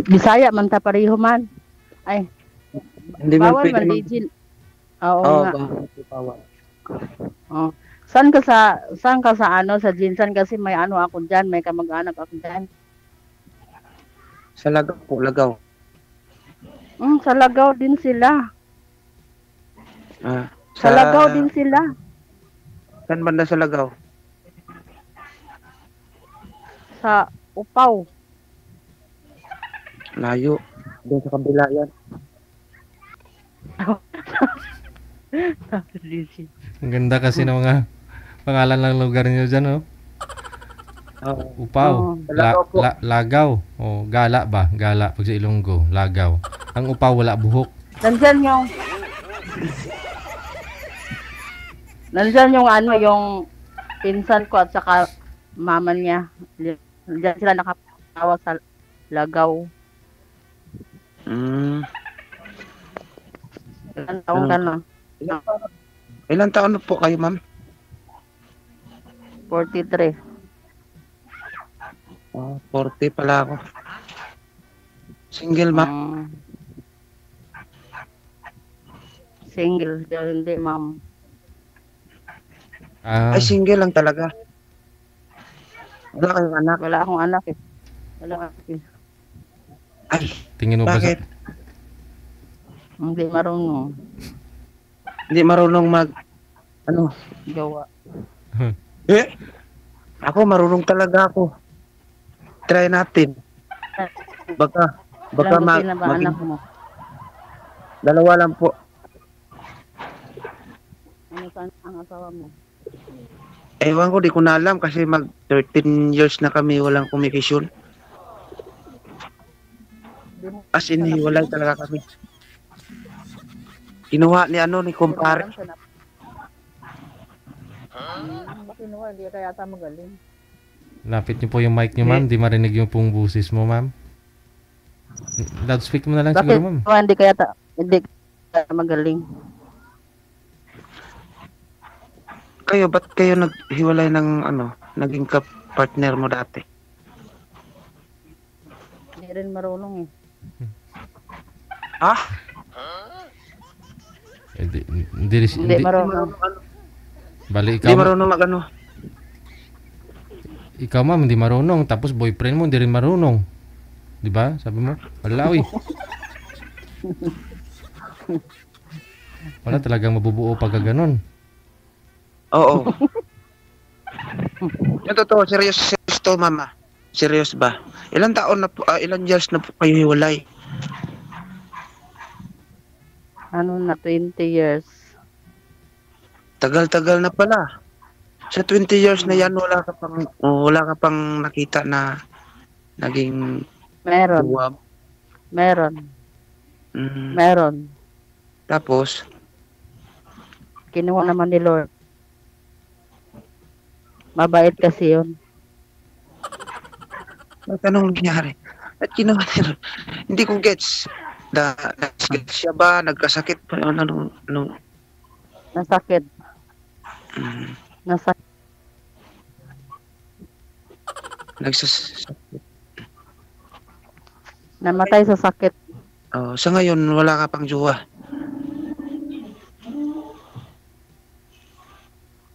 Bisaya man ta pareho man. Ay, Hindi man bawal pwede man digit. Oo Oo, nga. bawal. Oh. Saan ka sa ano sa Jinsan kasi may ano ako diyan, may kamag-anak ako diyan. Sa Lagaw po, Lagaw. Sa Lagaw din sila. Ah, Sa sa Lagaw din sila. saan banda sa Lagaw? Sa Upaw. Layo. Doon sa kabila yan. Ang ganda kasi ng mga pangalan ng lugar niyo dyan, oh. Oo. Upaw, Oo. Sa Lagaw po. Lagaw, o Gala ba? Gala pag sa Ilonggo, Lagaw. Ang Upaw wala buhok. Nandyan yung ano, yung pinsan ko at saka mama niya. Diyan sila nakatawa sa Lagaw. Mm. Ilan taong ka na? Ilang taon na po kayo, ma'am? 43. 40 pala ako. Single, ma'am? Single. Hindi, ma'am. Ah, Ay, single lang talaga. Wala kayong anak? Wala akong anak eh. Wala akong anak eh. Ay, tingin mo ba bakit? Hindi marunong. Hindi marunong ano? Gawa. Eh, ako marunong talaga ako. Try natin. Baka Ilang buti na ba anak mo? Dalawa lang po. Ano saan ang asawa mo? Ewan ko, di ko na alam kasi mag 13 years na kami walang communication. As in, hiwalay talaga kami. Kinuha ni kumpare. Bakit kinuha? Hindi kaya ata magaling. lapit niyo po yung mic niyo, ma'am. Di marinig yung pong busis mo, ma'am. Loudspeak mo na lang siguro, ma'am. Bakit hindi kaya magaling? Kayo, ba't kayo naghiwalay ng naging partner mo dati? Hindi rin marunong eh. Ah? Hindi marunong. Bali, Hindi marunong mag-ano? ikaw, ma'am, hindi marunong. Tapos boyfriend mo, hindi rin marunong. Di ba? Sabi mo, wala, uy. Wala talagang mabubuo pag ganon. Oo. Yung totoo, serious to, mama. Serious ba? Ilang taon na po, ilang years na po kayo hiwalay? Ano na, 20 years. Tagal-tagal na pala. Sa 20 years na yan, wala ka pang nakita na naging Meron. buwab. Meron. Mm. Meron. Tapos, Kinuha naman ni Lord. Mabait kasi yun. anong nangyari? At kinuha nila. Hindi ko gets. Nagkasakit siya ba? Nagkasakit pa? Ano? Nasakit. Mm. Nasakit. Nagsasakit. Namatay sa sakit. Sa ngayon, wala ka pang jowa.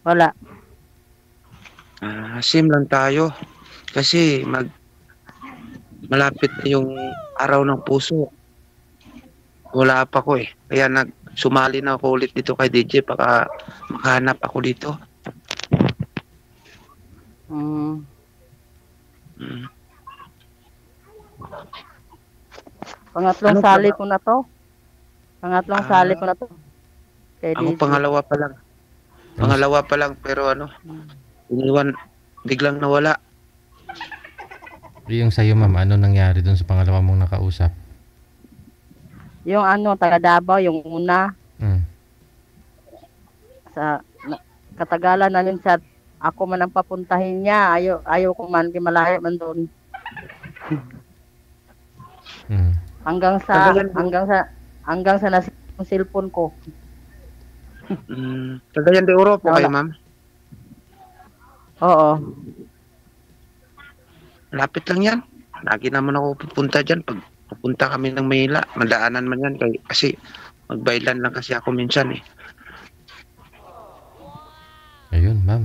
Wala. Same lang tayo. Kasi malapit na yung araw ng puso. Wala pa ko eh. Kaya sumali na ako ulit dito kay DJ baka makahanap ako dito. Mm. Pangatlong sali ko na to. Sali ko na to. Kay Ako DJ. pangalawa pa lang pero iniwan, biglang nawala. Yung sa'yo, ma'am, ano nangyari dun sa pangalawa mong nakausap? Yung taga Davao, yung una. Katagalan namin sa ako man ang papuntahin niya. Ayaw ko man, malayo man doon. Hanggang sa nasa yung cellphone ko. Cagayan de Oro po kayo, ma'am? Oo. Lapit lang yan. Lagi naman ako pupunta dyan pag pupunta kami ng Maynila. Madaanan man yan kasi magbaylan lang kasi ako minsan eh. Ayun, ma'am.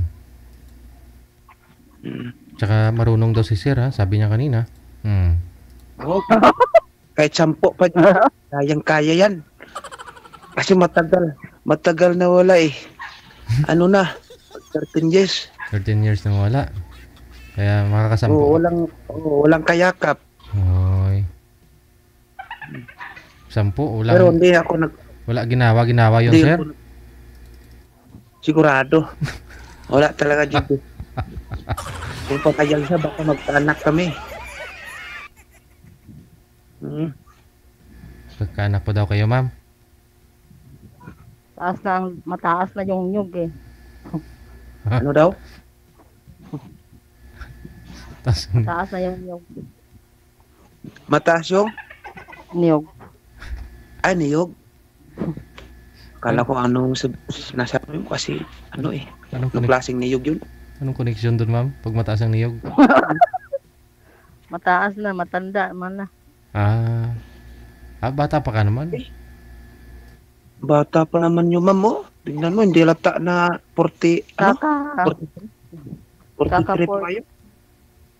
Mm. Tsaka marunong daw si sir, ha? Sabi niya kanina. Ako, kahit 10 pa, kayang-kaya yan. Kasi matagal na wala eh. Ano na, 13 years. 13 years na wala. Kaya makakasampo. Walang kayakap. Hoy. 10, Pero hindi ako wala ginawa yun, hindi sir? ako sigurado. Wala talaga dito. Kung pagkayal siya, baka magkaanak kami. Pagkaanak pa daw kayo, ma'am. Mataas na yung nyug eh. Ano daw? Mataas na yung nyug. Mataas yung? Niyog. Niyog. Kala ko anong nasabi mo kasi anong klaseng niyog yun? Anong connection doon, ma'am? Pag mataas ang niyog? Mataas na, matanda man na. Bata pa ka naman. Bata pa naman yung ma'am mo. Tingnan mo, hindi lata na 40, Kaka 43 pa yun.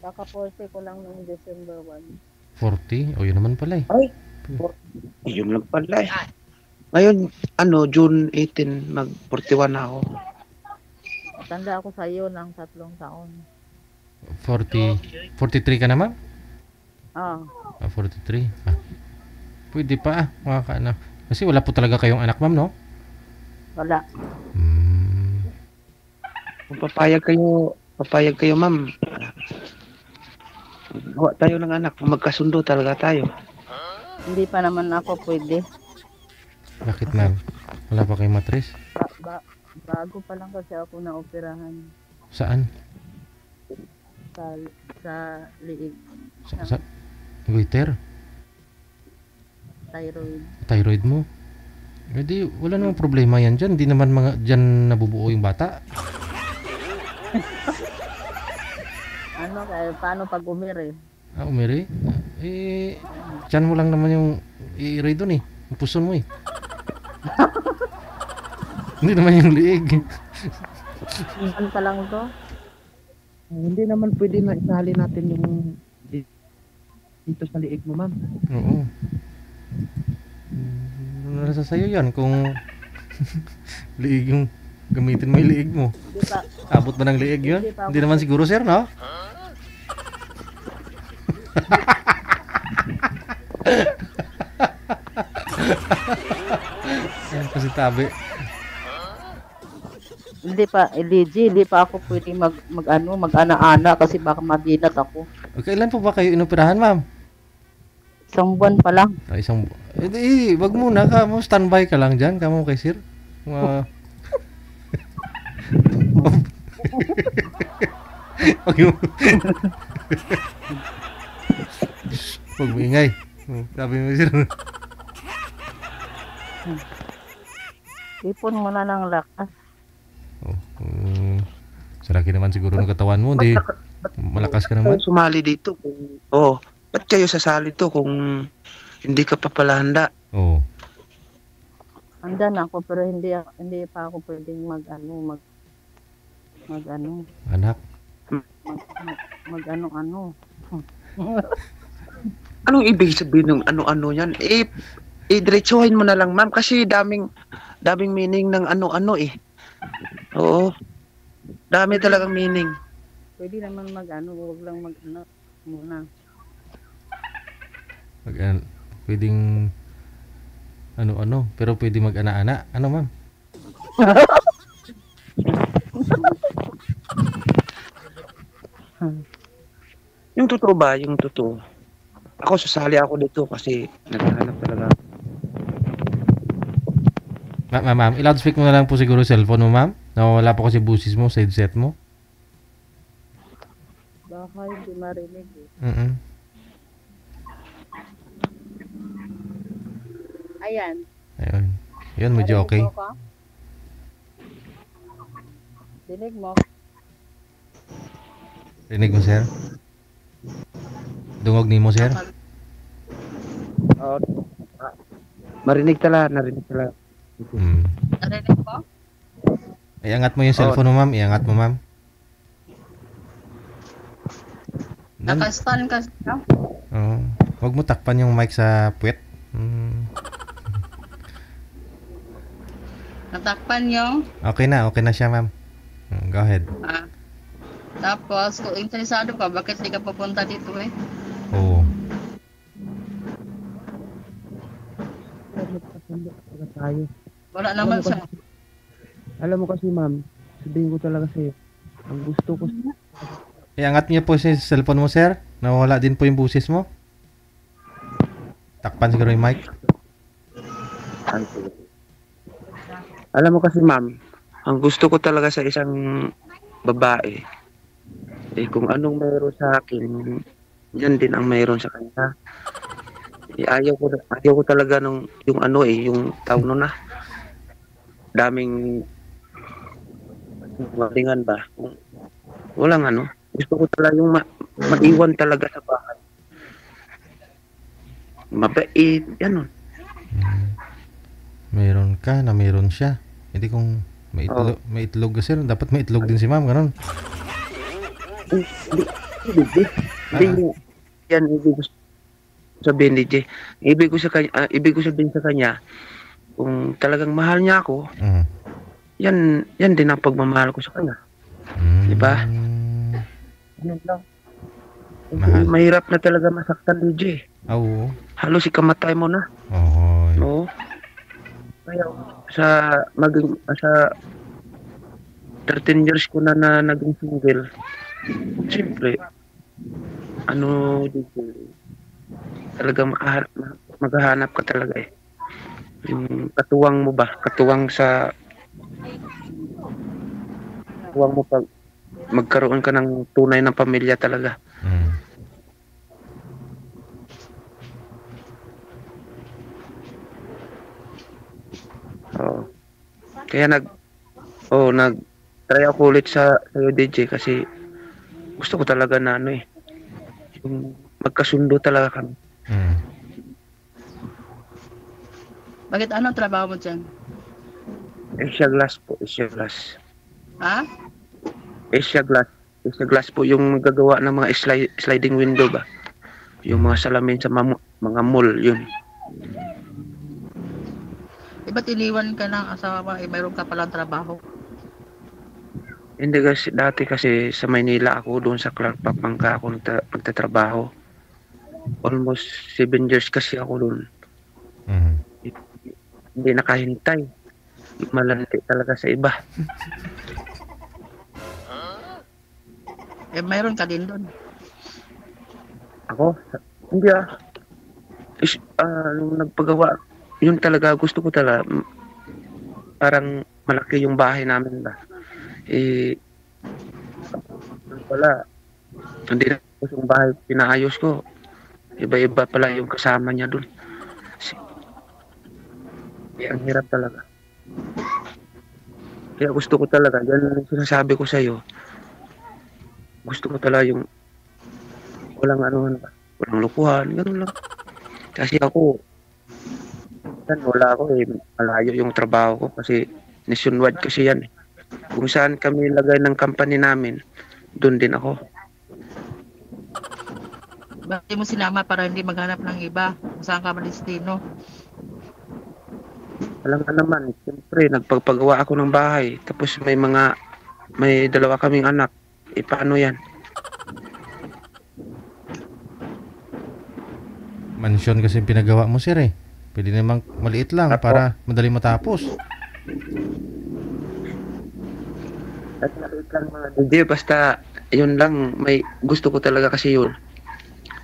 Kaka 40 ko lang noong December 1. 40? O, yun naman pala eh. Ay, yun lang pala eh. Ngayon, June 18, mag-41 na ako. Matanda ako sa iyo ng 3 taon. 43 ka na, ma'am? 43. Pwede pa makakaanak. Kasi wala po talaga kayong anak, ma'am, no? Wala. Kung papayag kayo, ma'am. Gawa tayo ng anak. Magkasundo talaga tayo. Hindi pa naman ako pwede. Bakit, ma'am? Wala pa kayong matris? Bago pa lang kasi ako na operahan Saan? sa liig. Sa goiter? Thyroid mo? Hindi, wala namang problema yan dyan. Hindi naman dyan nabubuo yung bata. Paano pag umiri? Umiri? Dyan mo lang naman yung i-iray doon eh. Yung puson mo eh. Hindi naman yung liig. Ano pa lang to? Hindi naman pwede na isali natin yung dito sa liig mo, ma'am. Oo. Nasa sayo yan kung liig yung gamitin mo yung liig mo. Abot ba ng liig yun? Hindi naman siguro, sir, no? Ayan kasi tabi. Hindi pa ako pwedeng mag-ana-ana kasi baka madinat ako. Kailan po ba kayo inoperahan, ma'am? 1 buwan pa lang. Wag muna ka mo, standby ka lang dyan, kamo kay sir. Huwag mo ingay. Sabi mo, sir. Ipon mo na ng lakas. Saraki naman siguro ng katawan mo, hindi malakas ka naman. Sumali dito ba't kayo sasali to kung hindi ka pa pala handa? Handa na ako pero hindi pa ako pwedeng Anak. Mag-ano. Anong ibig sabihin ng ano-ano yan? Diretsuhin mo na lang, ma'am, kasi daming meaning ng ano-ano eh. Oo. Dami talagang meaning. Pwede naman huwag lang muna. Pwedeng ano-ano, pero pwede mag-ana-ana. Ano, ma'am? Yung totoo ba? Yung totoo. Ako, sasali ako dito kasi naghahanap talaga. Ma'am, i-loudspeak mo na lang po siguro cellphone mo, ma'am. Nawawala po kasi busis mo sa headset mo. Baka hindi marinig eh. Ayan. Yun, medyo okay. Dinig mo. Rinig mo, sir? Dungog nimo sir. Oo. Narinig tala. Mm. Narinig mo? Iangat mo yung cellphone mo, ma'am. Iangat mo, ma'am. Naka-stun ka siya? Oo. Huwag mo takpan yung mic sa puwet. Mm. Natakpan yung Okay na siya, ma'am. Go ahead. tapos kung interesado ka, bakit di ka pupunta dito eh? Oo. Tayo. Wala naman siya. Alam mo kasi ma'am, sabihin ko talaga sa'yo, ang gusto ko Iangat niyo po sa cellphone mo, sir. Nawala din po yung busis mo. Takpan siguro yung mic. Alam mo kasi ma'am, ang gusto ko talaga sa isang babae, kung anong mayroon sa akin, yan din ang mayroon sa kanya. Ayaw ko talaga yung yung tawag nun na, daming walingan ba? Walang gusto ko talaga yung maiwan talaga sa bahay. Mabait, yan. Meron ka na meron siya. Hindi kung may itlog ka, sir. Dapat may itlog din si ma'am, ganun. Hindi yan ibig ko sabihin, DJ. Ibig ko sabihin sa kanya, kung talagang mahal niya ako, yan din ang pagmamahal ko sa kanya. Di ba? Yan lang. Mahal. Mahirap na talaga masaktan, DJ. Oo. Halos ikamatay mo na. Oo. Oo. Kaya sa 13 years ko na naging single. Siyempre, DJ, talagang maghahanap ka talaga eh. Yung katuwang mo ba? Katuwang mo pag magkaroon ka ng tunay na pamilya talaga. Oo. Kaya nag-try ako ulit sa DJ kasi gusto ko talaga na yung magkasundo talaga kami. Bakit anong trabaho mo dyan? Asia Glass po, Asia Glass. Ha? Asia Glass po yung gagawa ng mga sliding window ba? Yung mga salamin sa mga mall, yun. Ba't iniwan ka ng asawa mo? Mayroon ka palang trabaho. Hindi kasi, dati kasi sa Maynila ako, doon sa Clark Pampanga ako nagtatrabaho. Almost 7 years kasi ako doon. Hindi nakahintay. Malandi talaga sa iba. Mayroon ka din doon. Ako? Hindi nung nagpagawa, yun talaga, gusto ko talaga. Parang malaki yung bahay namin ba. Wala. Hindi na yung bahay pinaayos ko. Iba-iba pala yung kasama niya doon. Ang hirap talaga. Kaya gusto ko talaga, yan yung sinasabi ko sa'yo. Gusto ko talaga yung walang lukuhan, gano'n lang. Kasi ako, wala ako malayo yung trabaho ko kasi nationwide kasi yan. Kung saan kami lagay ng company namin, doon din ako. Bakit mo sinama para hindi maghanap ng iba? Saan ka malistino? Alam ka naman, siyempre, nagpagpagawa ako ng bahay. Tapos may dalawa kaming anak. Paano yan? Mansyon kasi pinagawa mo, sir eh. Pwede namang maliit lang para madali matapos. At maliit lang mga DJ, basta yun lang, may gusto ko talaga kasi yun.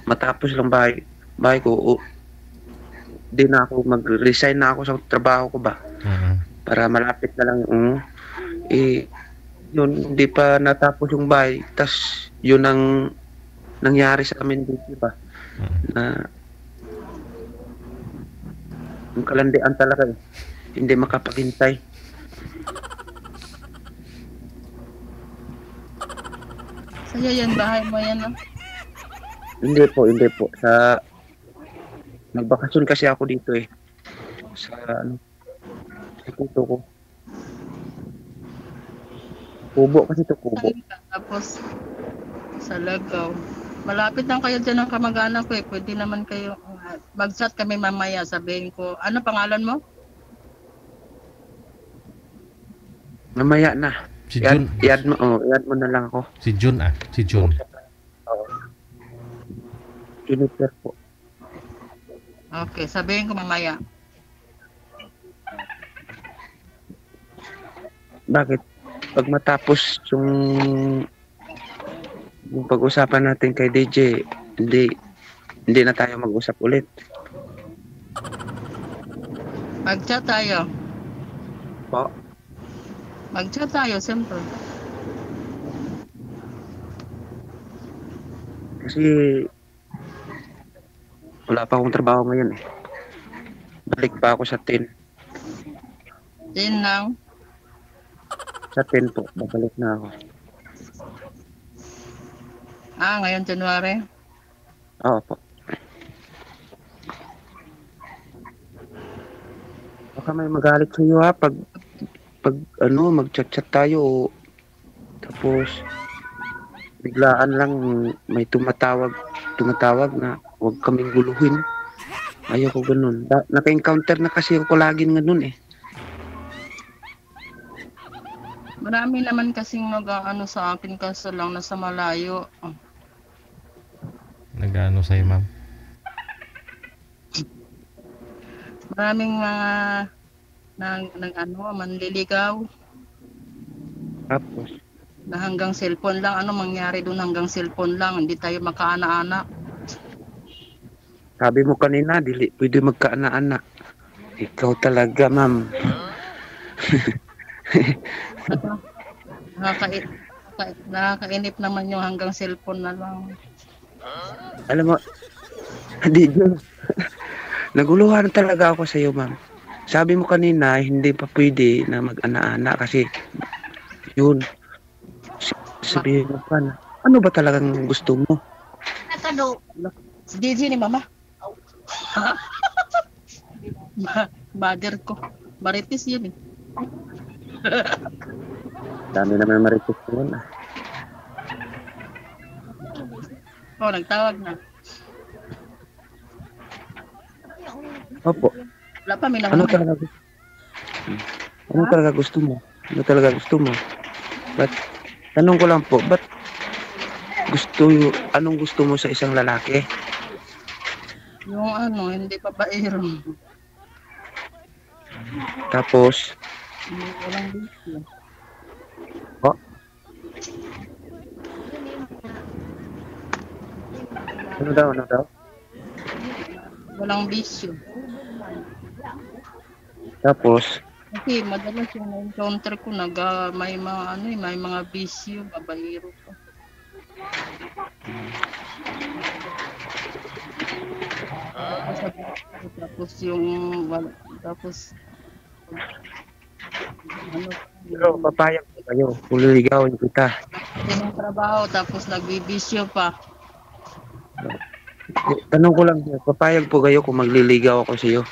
Matapos lang bahay ko, di na ako mag-resign na ako sa trabaho ko ba. Para malapit na lang yun, hindi pa natapos yung bahay. Tas yun ang nangyari sa amin dito ba. Na yung kalandian talaga hindi makapaghintay. Sa'yo yan, bahay mo yan, no? Hindi po. Nagbakasyon kasi ako dito eh. Sa, ano, sa tito ko. Kubo kasi to kubo. Tapos sa Lagaw. Malapit lang kayo dyan ng kamag-anak ko eh. Pwede naman kayo, mag-chat kami mamaya. Sabihin ko, ano pangalan mo? Mamaya na. Si Jun. I-add mo na lang ako. Si Jun ah. Si Jun. Oo. Juniper po. Okay, sabihin ko mamaya. Bakit? Pag matapos yung pag-usapan natin kay DJ, hindi na tayo mag-usap ulit. Mag-chat tayo. Po? Mag-chat tayo, siyempre. Kasi wala pa akong trabaho ngayon eh. Balik pa ako sa 10. Din lang. Sa 10 po, babalik na ako. Ngayon January. Oo po. Baka may magalit sa iyo ha pag mag-chat-chat tayo tapos biglaan lang may tumatawag na huwag kaming guluhin. Ayoko ganun. Naka-encounter na kasi ako laging ganun eh. Marami naman kasing nag-ano sa akin kaso lang nasa malayo. Nag-ano sa'yo, ma'am? Maraming mga manliligaw Tapos na hanggang cellphone lang. Ano mangyari doon hanggang cellphone lang? Hindi tayo makaana-ana. sabi mo kanina, dili pwede magkaana-ana. Ikaw talaga, ma'am. Nakakainip naman yung hanggang cellphone na lang. Alam mo, DJ, naguluhan talaga ako sa iyo, ma'am. Sabi mo kanina, hindi pa pwede na mag-ana-ana kasi yun. Sabihin mo pa na, ano ba talagang gusto mo? Si DJ ni Mama. Mother ko. Marites yun eh. Dami naman marites yun ah. Oh, nagtawag na. Opo. Wala pa, may Ano nahuli. talaga gusto? Ano talaga gusto mo? Ano talaga gusto mo? Ba't, tanong ko lang po, ba't anong gusto mo sa isang lalaki? Yung ano, hindi pa baero. Tapos, Walang bisyo. oh, ano daw? Walang bisyo. Tapos, Kasi madalas yung na-encounter ko may mga may mga bisyo, babaero ko. Tapos yung tapos ano pero papayag po kayo kung liligawin kita. yung trabaho tapos nagbibisyo pa. Tanong ko lang, papayag po kayo kung magliligaw ako sa iyo.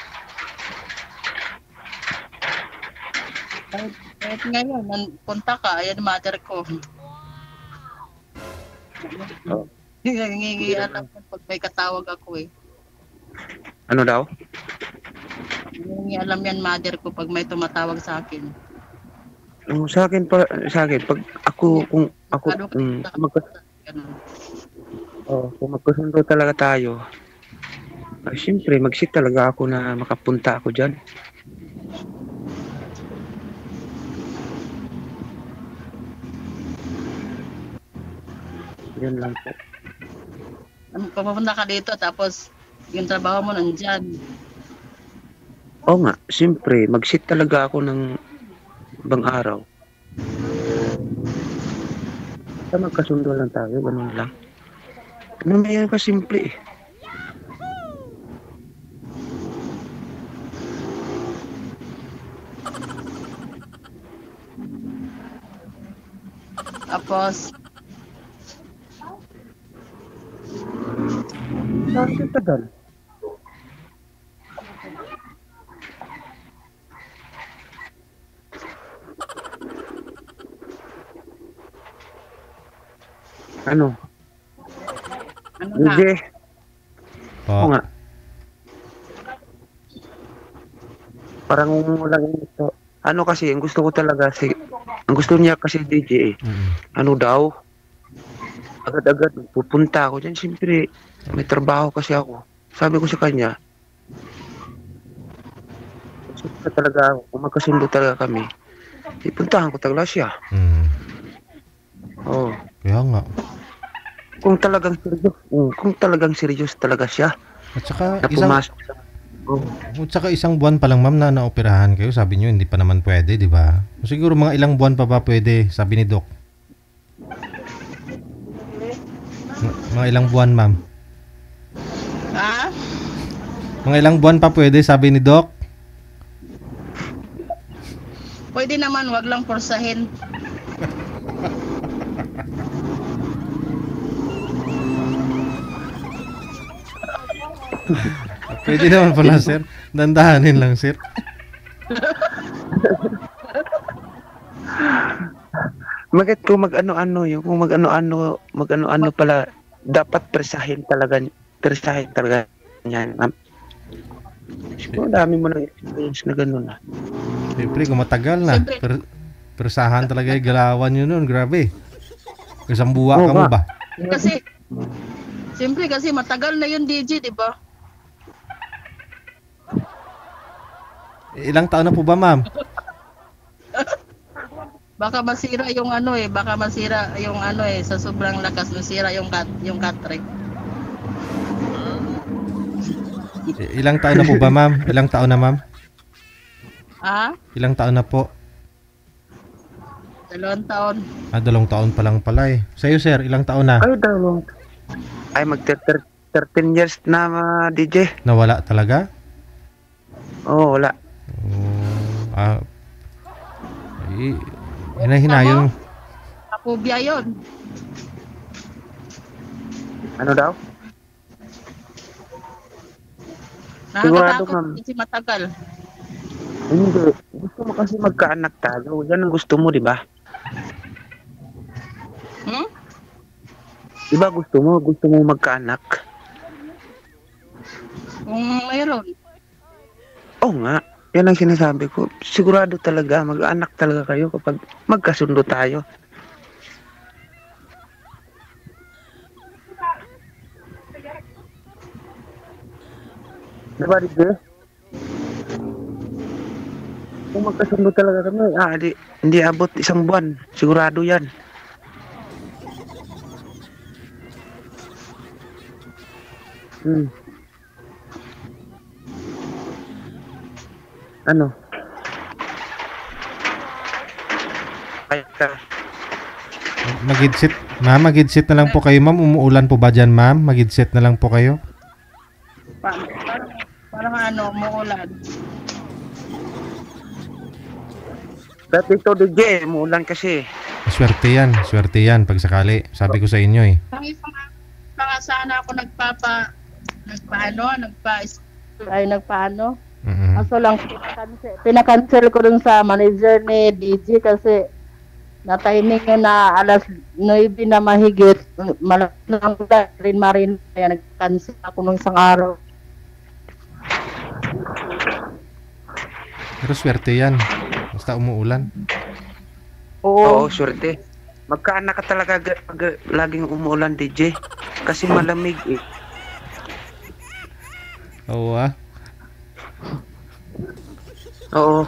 Kahit ngayon, punta ka, ayan mother ko. Oh. Nangingi alam ko pag may katawag ako eh. Ano daw? Nangingi alam yan mother ko pag may tumatawag sa akin. Sa akin pag kung magkasundo talaga tayo, siyempre mag-sit talaga ako na makapunta ako dyan. Yan lang po. Pupunta ka dito tapos yung trabaho mo nandyan. Oo nga, siyempre mag-sit talaga ako ng ibang araw. Basta magkasundo lang tayo, ganun lang. Ano na yan kasimple eh. Tapos Bakit tagal? Ano? Ano na? DJ? Oo Po. nga. Parang walang ito. Ano kasi, ang gusto ko talaga, ang gusto niya kasi DJ, Mm. ano daw, agad-agad pupunta ako dyan. Siyempre, may trabaho kasi ako. Sabi ko sa kanya, gusto talaga ako, kung magkasundo talaga kami, ipuntahan ko talaga siya. Mm. Oo. Kaya nga. Kung talagang serious talaga siya, At saka na isang pumasok sa... Oh, At saka isang buwan pa lang ma'am na naoperahan kayo. Sabi niyo hindi pa naman pwede, di ba? Siguro mga ilang buwan pa ba pwede, sabi ni Doc. Mga ilang buwan ma'am. Ha? Mga ilang buwan pa pwede, sabi ni Doc. Pwede naman, wag lang porsahin. Pwede naman pala sir. Dandahanin lang sir. Bakit kung mag-ano-ano yung kung mag-ano-ano pala dapat presahin talaga niyan. Siguro dami mo ng experience na gano'n na. Siyempre kung matagal na. Siyempre. Persahan talaga yung galawan nyo nun. Grabe. Isang buwa Oo ka mo nga. ba? Kasi, siyempre kasi matagal na yun DJ, di ba? Ilang taon na po ba ma'am? Baka masira yung sa sobrang lakas masira yung cut-rate. Ilang taon na po ba ma'am? Ilang taon na ma'am? Ah? Ilang taon na po? 2 taon. 2 taon pa lang pala eh. Sa'yo sir, ilang taon na? Ay, dalawang. Ay, 13 years na, DJ. Nawala talaga? Oo, wala. Ah, hinahinayang. Apobia yun. Ano daw? Sigurado, Nakakatakot ma'am. kasi matagal. Hindi. Gusto mo kasi magkaanak tayo. Yan ang gusto mo, di ba? Hmm? Di ba gusto mo magkaanak? Kung mayroon. Oo nga. Yan ang sinasabi ko. Sigurado talaga, mag-anak talaga kayo kapag magkasundo tayo. Diba, DJ? Kung magkasundo talaga kami, hindi abot 1 buwan. Sigurado yan. Hmm. Ano? Kaya ka. Mag-headset. Ma'am, mag-headset na lang po kayo ma'am. Umuulan po ba dyan ma'am? Mag-headset na lang po kayo. Parang umuulan. Dati ito, DJ, muulan kasi. Swerte yan. Swerte yan pag sakali. Sabi ko sa inyo eh. Ang isang sana ako nagpaano. Mm-mm. Kaso lang pinakancel ko dun sa manager ni DJ kasi na-timing yun na alas 9 na mahigit. Malapit na rin marin. Kaya nag-cancel ako nung isang araw. Pero swerte yan. Basta umuulan. Oo, swerte. Magkaanak ka talaga pag laging umuulan, DJ. Kasi malamig eh. Oo ah. Oo.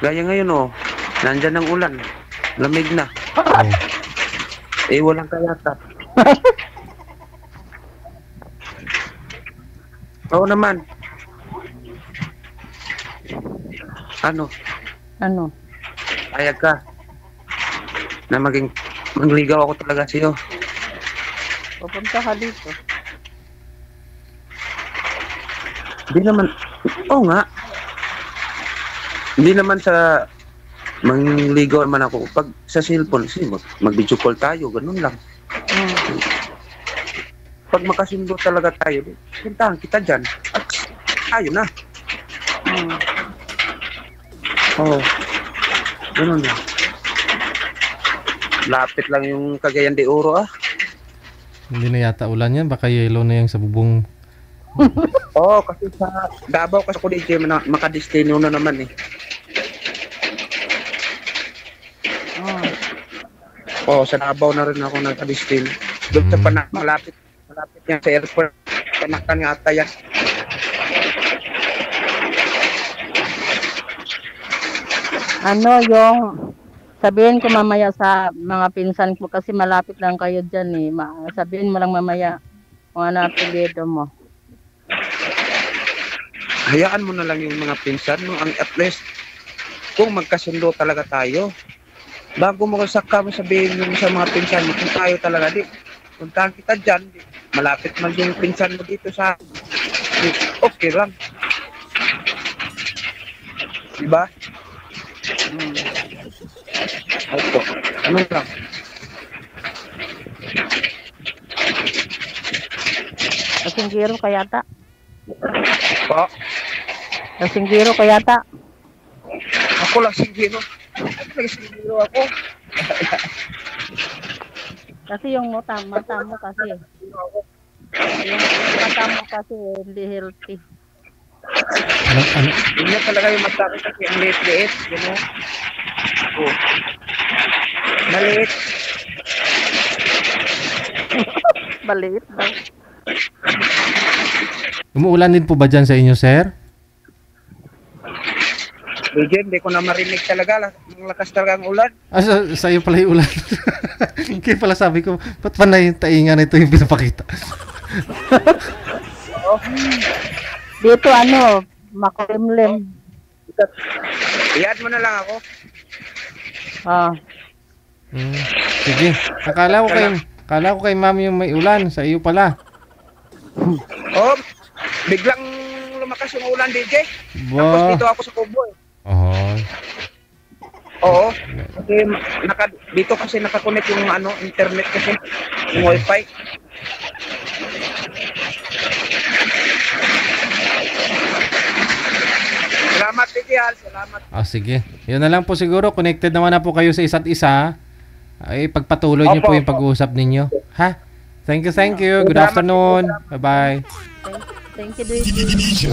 Gaya ngayon nandyan ang ulan. Lamig na. Oh. Walang kayata. Oo naman. Ano? Ayag ka. Na magligaw ako talaga sa'yo. Pupunta ka dito. Hindi naman. Oo nga. Hindi naman sa mangligaw naman ako. Pag sa cellphone, mag-video call tayo. Ganun lang. Pag makasundo talaga tayo, puntahan kita dyan. At tayo na. Oo. Ganun na. Lapit lang yung Cagayan de Oro Hindi na yata ulan yan. Baka yellow na yung sa bubong. Oo, kasi sa Davao kasi ako dito makadestino na naman eh. Oo, sa Davao na rin ako nagkadestino. Doon sa malapit yan sa airport. Panakan nga ata yan. Ano yung sabihin ko mamaya sa mga pinsan ko kasi malapit lang kayo dyan eh. Sabihin mo lang mamaya kung ano apelyido mo. Hayaan mo na lang yung mga pinsan mo. Ang at least, kung magkasundo talaga tayo, bago mo saka mo sabihin yung sa mga pinsan mo, kung tayo talaga puntahan kita dyan, malapit man yung pinsan mo dito sa okay lang. Diba? Ito. Ano lang? Kasinggiro ka yata. Po? Kasinggiro ka yata. Ako lang singgiro. Singgiro ako. Kasi yung mata mo kasi. Yung mata mo kasi hindi healthy. Ano? Hindi talaga yung mata ko kasi ang liit-liit. You know? Oh. Maliit. Maliit daw. Umuulan din po ba dyan sa inyo, sir? Hindi ko na marinig talaga. Ang lakas talaga ang ulan. Sa iyo pala yung ulan. Kaya pala sabi ko, ba't panay yung tainga na ito yung pinapakita? Dito ano, makulimlim. Iyan mo na lang ako. Sige. Akala ko kay ma'am yung may ulan. Sa iyo pala. Oh, biglang lumakas yung ulan, DJ. Ba? Tapos dito ako sa Kubo eh. Oo. Kasi dito kasi nakakonect yung internet kasi. Yung wifi. Salamat, DJ Al. Salamat. Sige. Yun na lang po siguro. Connected naman na po kayo sa isa't isa. Ay, pagpatuloy niyo po yung pag-uusap ninyo. Ha? Thank you. Good afternoon. Bye-bye. Thank you, DJ.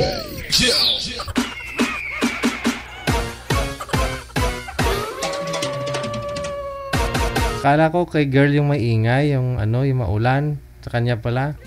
Akala ko kay girl yung maingay, yung yung maulan. Sa kanya pala.